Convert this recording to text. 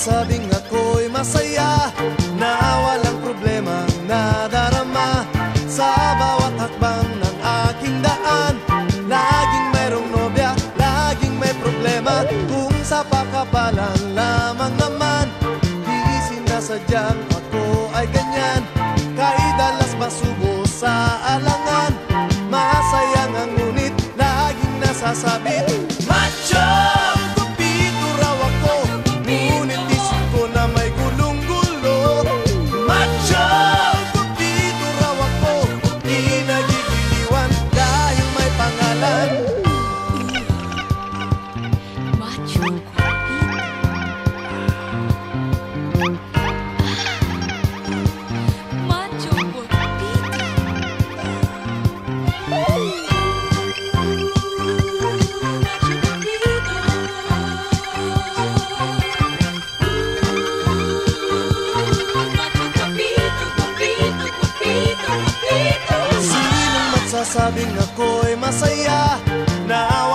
magsasabing ako'y masaya, na walang problema nadarama. Sa bawat hakbang ng aking daan, laging mayroong nobya, laging may problema. Kung sa pakapalan lamang naman, di sinasadyang ako ay ganyan. Kahit dalas masubo sa alangan, masaya nga ngunit laging nasasabit. Macho! Kupito raw ako, ngunit isip ko na may gulong-gulo. Macho! Kupito raw ako, di nagigiliwan dahil may pangalan. Macho Sinong magsasabing ako'y masaya, na